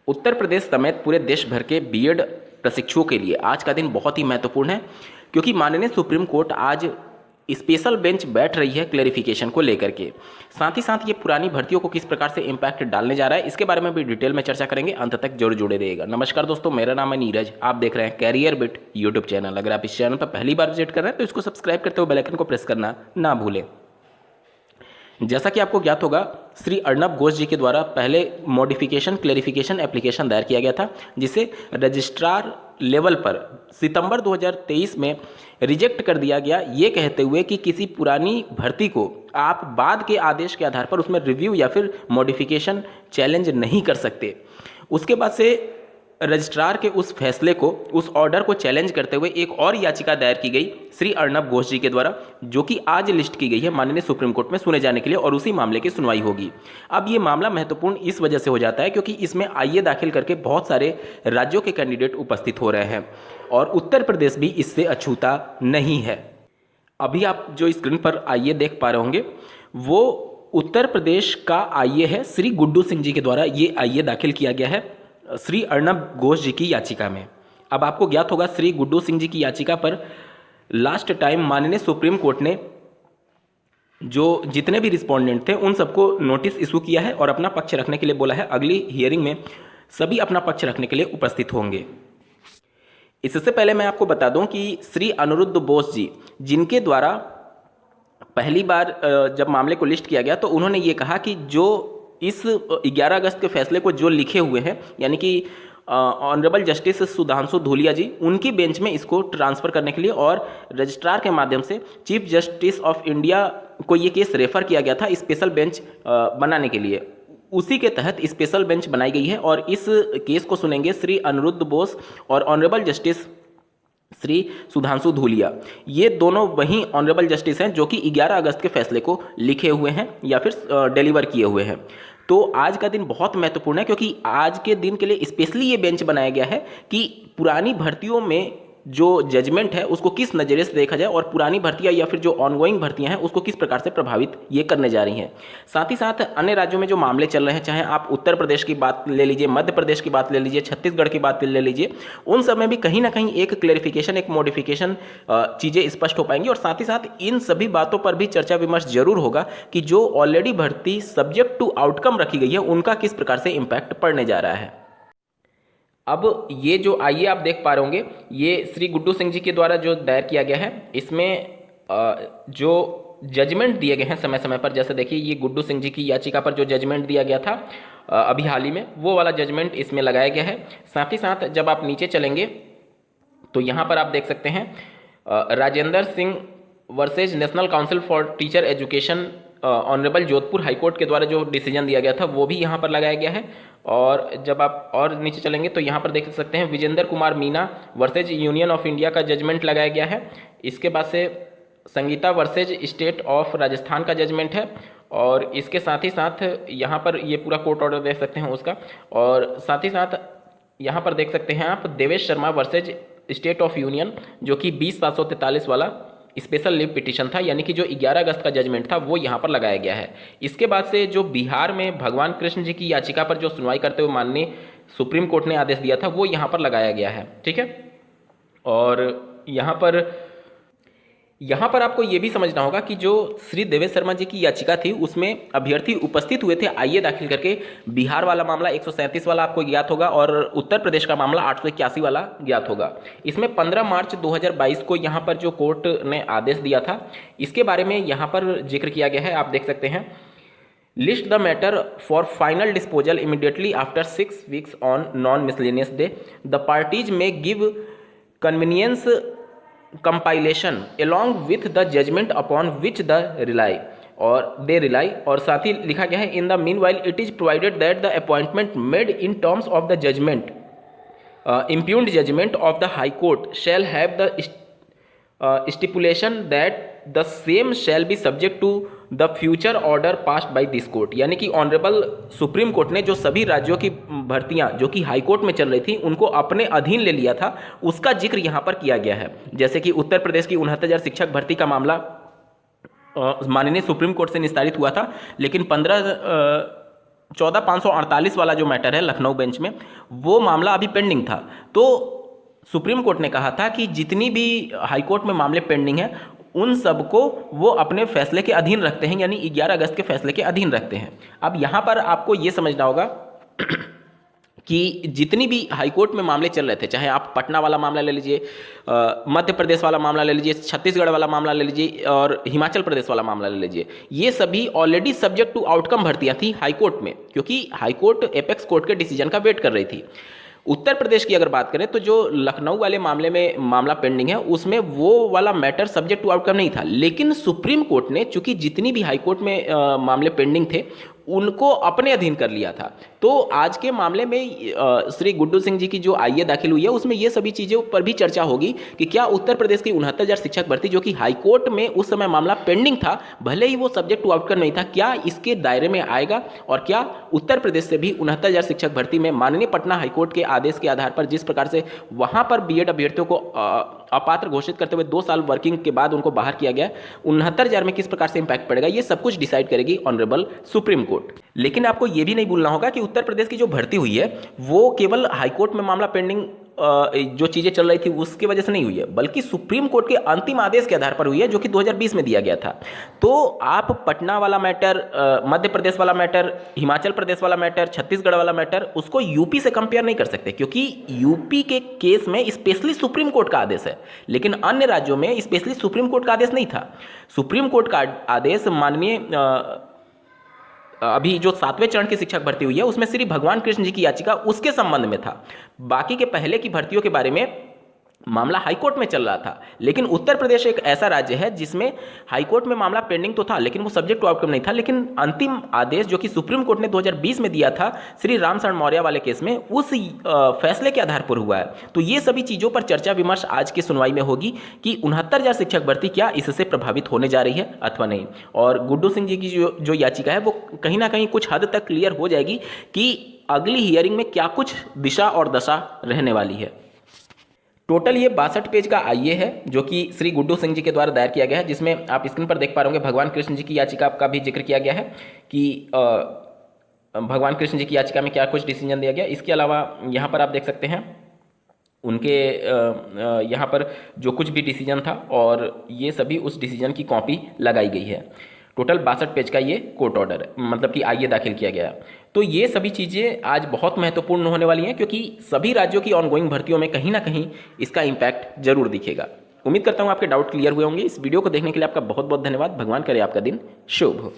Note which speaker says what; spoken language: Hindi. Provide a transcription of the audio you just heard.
Speaker 1: उत्तर प्रदेश समेत पूरे देश भर के बीएड प्रशिक्षुओं के लिए आज का दिन बहुत ही महत्वपूर्ण है, क्योंकि माननीय सुप्रीम कोर्ट आज स्पेशल बेंच बैठ रही है क्लेरिफिकेशन को लेकर के। साथ ही साथ ये पुरानी भर्तियों को किस प्रकार से इम्पैक्ट डालने जा रहा है, इसके बारे में भी डिटेल में चर्चा करेंगे। अंत तक जरूर जुड़े रहिएगा। नमस्कार दोस्तों, मेरा नाम है नीरज, आप देख रहे हैं कैरियर बिट यूट्यूब चैनल। अगर आप इस चैनल पर पहली बार विजिट कर रहे हैं तो इसको सब्सक्राइब करते हुए बेल आइकन को प्रेस करना ना भूलें। जैसा कि आपको ज्ञात होगा, श्री अर्नब घोष जी के द्वारा पहले मॉडिफिकेशन क्लेरिफिकेशन एप्लीकेशन दायर किया गया था, जिसे रजिस्ट्रार लेवल पर सितंबर 2023 में रिजेक्ट कर दिया गया, ये कहते हुए कि किसी पुरानी भर्ती को आप बाद के आदेश के आधार पर उसमें रिव्यू या फिर मॉडिफिकेशन चैलेंज नहीं कर सकते। उसके बाद से रजिस्ट्रार के उस फैसले को, उस ऑर्डर को चैलेंज करते हुए एक और याचिका दायर की गई श्री अर्नब घोष जी के द्वारा, जो कि आज लिस्ट की गई है माननीय सुप्रीम कोर्ट में सुने जाने के लिए, और उसी मामले की सुनवाई होगी। अब ये मामला महत्वपूर्ण इस वजह से हो जाता है क्योंकि इसमें आईए दाखिल करके बहुत सारे राज्यों के कैंडिडेट उपस्थित हो रहे हैं और उत्तर प्रदेश भी इससे अछूता नहीं है। अभी आप जो स्क्रीन पर आईए देख पा रहे होंगे, वो उत्तर प्रदेश का आईए है। श्री गुड्डू सिंह जी के द्वारा ये आईए दाखिल किया गया है श्री अर्नब घोष जी की याचिका में। अब आपको ज्ञात होगा, श्री गुड्डू सिंह जी की याचिका पर लास्ट टाइम माननीय सुप्रीम कोर्ट ने जो जितने भी रिस्पोंडेंट थे उन सबको नोटिस इशू किया है और अपना पक्ष रखने के लिए बोला है। अगली हियरिंग में सभी अपना पक्ष रखने के लिए उपस्थित होंगे। इससे पहले मैं आपको बता दूं कि श्री अनिरुद्ध बोस जी, जिनके द्वारा पहली बार जब मामले को लिस्ट किया गया तो उन्होंने ये कहा कि जो इस 11 अगस्त के फैसले को जो लिखे हुए हैं, यानी कि ऑनरेबल जस्टिस सुधांशु धूलिया जी, उनकी बेंच में इसको ट्रांसफ़र करने के लिए और रजिस्ट्रार के माध्यम से चीफ जस्टिस ऑफ इंडिया को ये केस रेफर किया गया था स्पेशल बेंच बनाने के लिए। उसी के तहत स्पेशल बेंच बनाई गई है और इस केस को सुनेंगे श्री अनिरुद्ध बोस और ऑनरेबल जस्टिस श्री सुधांशु धूलिया। ये दोनों वही ऑनरेबल जस्टिस हैं जो कि 11 अगस्त के फैसले को लिखे हुए हैं या फिर डिलीवर किए हुए हैं। तो आज का दिन बहुत महत्वपूर्ण है क्योंकि आज के दिन के लिए स्पेशली ये बेंच बनाया गया है कि पुरानी भर्तियों में जो जजमेंट है उसको किस नज़रिए से देखा जाए और पुरानी भर्तियां या फिर जो ऑनगोइंग भर्तियां हैं उसको किस प्रकार से प्रभावित ये करने जा रही हैं। साथ ही साथ अन्य राज्यों में जो मामले चल रहे हैं, चाहे आप उत्तर प्रदेश की बात ले लीजिए, मध्य प्रदेश की बात ले लीजिए, छत्तीसगढ़ की बात ले लीजिए, उन सब में भी कहीं ना कहीं एक क्लेरिफिकेशन, एक मॉडिफिकेशन चीज़ें स्पष्ट हो पाएंगी। और साथ ही साथ इन सभी बातों पर भी चर्चा विमर्श जरूर होगा कि जो ऑलरेडी भर्ती सब्जेक्ट टू आउटकम रखी गई है उनका किस प्रकार से इम्पैक्ट पड़ने जा रहा है। अब ये जो आइए आप देख पा रहे होंगे, ये श्री गुड्डू सिंह जी के द्वारा जो दायर किया गया है, इसमें जो जजमेंट दिए गए हैं समय समय पर, जैसे देखिए ये गुड्डू सिंह जी की याचिका पर जो जजमेंट दिया गया था अभी हाल ही में, वो वाला जजमेंट इसमें लगाया गया है। साथ ही साथ जब आप नीचे चलेंगे तो यहाँ पर आप देख सकते हैं Rajendra Singh versus national council for teacher education honourable Jodhpur high court के द्वारा जो डिसीजन दिया गया था वो भी यहाँ पर लगाया गया है। और जब आप और नीचे चलेंगे तो यहाँ पर देख सकते हैं Vijendra Kumar Meena versus union of India का जजमेंट लगाया गया है। इसके बाद से Sangeeta versus state of Rajasthan का जजमेंट है और इसके साथ ही साथ यहाँ पर ये पूरा कोर्ट ऑर्डर देख सकते हैं उसका। और साथ ही साथ यहाँ पर देख सकते हैं आप Devesh Sharma versus state of union, जो कि 20/743 वाला स्पेशल लीव पिटीशन था, यानी कि जो 11 अगस्त का जजमेंट था वो यहाँ पर लगाया गया है। इसके बाद से जो बिहार में भगवान कृष्ण जी की याचिका पर जो सुनवाई करते हुए माननीय सुप्रीम कोर्ट ने आदेश दिया था वो यहाँ पर लगाया गया है। ठीक है, और यहाँ पर आपको ये भी समझना होगा कि जो श्री देवेश शर्मा जी की याचिका थी उसमें अभ्यर्थी उपस्थित हुए थे आईए दाखिल करके। बिहार वाला मामला 137 वाला आपको ज्ञात होगा और उत्तर प्रदेश का मामला 881 वाला ज्ञात होगा। इसमें 15 मार्च 2022 को यहाँ पर जो कोर्ट ने आदेश दिया था, इसके बारे में यहाँ पर जिक्र किया गया है। आप देख सकते हैं, list the matter for final disposal immediately after 6 weeks on non miscellaneous day. The parties may give convenience compilation along with the judgment upon which they rely, और साथ ही लिखा गया है in the meanwhile it is provided that the appointment made in terms of the judgment impugned judgment of the high court shall have the stipulation that the same shall be subject to the future order passed by this court. यानी कि ऑनरेबल सुप्रीम कोर्ट ने जो सभी राज्यों की भर्तियां जो कि हाई कोर्ट में चल रही थी उनको अपने अधीन ले लिया था, उसका जिक्र यहाँ पर किया गया है। जैसे कि उत्तर प्रदेश की 69,000 शिक्षक भर्ती का मामला माननीय सुप्रीम कोर्ट से निस्तारित हुआ था, लेकिन 15 14548 वाला जो मैटर है लखनऊ बेंच में, वो मामला अभी पेंडिंग था। तो सुप्रीम कोर्ट ने कहा था कि जितनी भी हाई कोर्ट में मामले पेंडिंग हैं उन सबको वो अपने फैसले के अधीन रखते हैं, यानी 11 अगस्त के फैसले के अधीन रखते हैं। अब यहाँ पर आपको ये समझना होगा कि जितनी भी हाईकोर्ट में मामले चल रहे थे, चाहे आप पटना वाला मामला ले लीजिए, मध्य प्रदेश वाला मामला ले लीजिए, छत्तीसगढ़ वाला मामला ले लीजिए और हिमाचल प्रदेश वाला मामला ले लीजिए, ये सभी ऑलरेडी सब्जेक्ट टू आउटकम भर्तियां थी हाईकोर्ट में, क्योंकि हाईकोर्ट एपेक्स कोर्ट के डिसीजन का वेट कर रही थी। उत्तर प्रदेश की अगर बात करें तो जो लखनऊ वाले मामले में मामला पेंडिंग है उसमें वो वाला मैटर सब्जेक्ट टू आउटकम नहीं था, लेकिन सुप्रीम कोर्ट ने चूंकि जितनी भी हाईकोर्ट में मामले पेंडिंग थे उनको अपने अधीन कर लिया था। तो आज के मामले में श्री गुड्डू सिंह जी की जो आईए दाखिल हुई है उसमें ये सभी चीज़ों पर भी चर्चा होगी कि क्या उत्तर प्रदेश की 69,000 शिक्षक भर्ती जो कि हाईकोर्ट में उस समय मामला पेंडिंग था, भले ही वो सब्जेक्ट टू आउटकम नहीं था, क्या इसके दायरे में आएगा और क्या उत्तर प्रदेश से भी 69,000 शिक्षक भर्ती में माननीय पटना हाईकोर्ट के आदेश के आधार पर जिस प्रकार से वहाँ पर बीएड अभ्यर्थियों को अपात्र घोषित करते हुए 2 साल वर्किंग के बाद उनको बाहर किया गया, 69,000 में किस प्रकार से इंपैक्ट पड़ेगा, ये सब कुछ डिसाइड करेगी ऑनरेबल सुप्रीम कोर्ट। लेकिन आपको ये भी नहीं भूलना होगा कि उत्तर प्रदेश की जो भर्ती हुई है वो केवल हाईकोर्ट में मामला पेंडिंग जो चीज़ें चल रही थी उसकी वजह से नहीं हुई है, बल्कि सुप्रीम कोर्ट के अंतिम आदेश के आधार पर हुई है जो कि 2020 में दिया गया था। तो आप पटना वाला मैटर, मध्य प्रदेश वाला मैटर, हिमाचल प्रदेश वाला मैटर, छत्तीसगढ़ वाला मैटर, उसको यूपी से कंपेयर नहीं कर सकते, क्योंकि यूपी के केस में स्पेशली सुप्रीम कोर्ट का आदेश है, लेकिन अन्य राज्यों में स्पेशली सुप्रीम कोर्ट का आदेश नहीं था। सुप्रीम कोर्ट का आदेश माननीय अभी जो 7वें चरण की शिक्षक भर्ती हुई है उसमें श्री भगवान कृष्ण जी की याचिका उसके संबंध में था। बाकी के पहले की भर्तियों के बारे में मामला हाईकोर्ट में चल रहा था। लेकिन उत्तर प्रदेश एक ऐसा राज्य है जिसमें हाईकोर्ट में मामला पेंडिंग तो था लेकिन वो सब्जेक्ट टू आउटकम नहीं था, लेकिन अंतिम आदेश जो कि सुप्रीम कोर्ट ने 2020 में दिया था श्री रामशरण मौर्य वाले केस में, उस फैसले के आधार पर हुआ है। तो ये सभी चीज़ों पर चर्चा विमर्श आज की सुनवाई में होगी कि 69,000 शिक्षक भर्ती क्या इससे प्रभावित होने जा रही है अथवा नहीं। और गुड्डू सिंह जी की जो याचिका है वो कहीं ना कहीं कुछ हद तक क्लियर हो जाएगी कि अगली हियरिंग में क्या कुछ दिशा और दशा रहने वाली है। टोटल ये 62 पेज का आईए है जो कि श्री गुड्डू सिंह जी के द्वारा दायर किया गया है, जिसमें आप स्क्रीन पर देख पा रहे होंगे भगवान कृष्ण जी की याचिका का भी जिक्र किया गया है कि भगवान कृष्ण जी की याचिका में क्या कुछ डिसीजन दिया गया। इसके अलावा यहाँ पर आप देख सकते हैं उनके यहाँ पर जो कुछ भी डिसीजन था और ये सभी उस डिसीजन की कॉपी लगाई गई है। टोटल 62 पेज का ये कोर्ट ऑर्डर मतलब कि आईए दाखिल किया गया। तो ये सभी चीज़ें आज बहुत महत्वपूर्ण होने वाली हैं क्योंकि सभी राज्यों की ऑनगोइंग भर्तियों में कहीं ना कहीं इसका इम्पैक्ट जरूर दिखेगा। उम्मीद करता हूँ आपके डाउट क्लियर हुए होंगे। इस वीडियो को देखने के लिए आपका बहुत बहुत धन्यवाद। भगवान करे आपका दिन शुभ हो।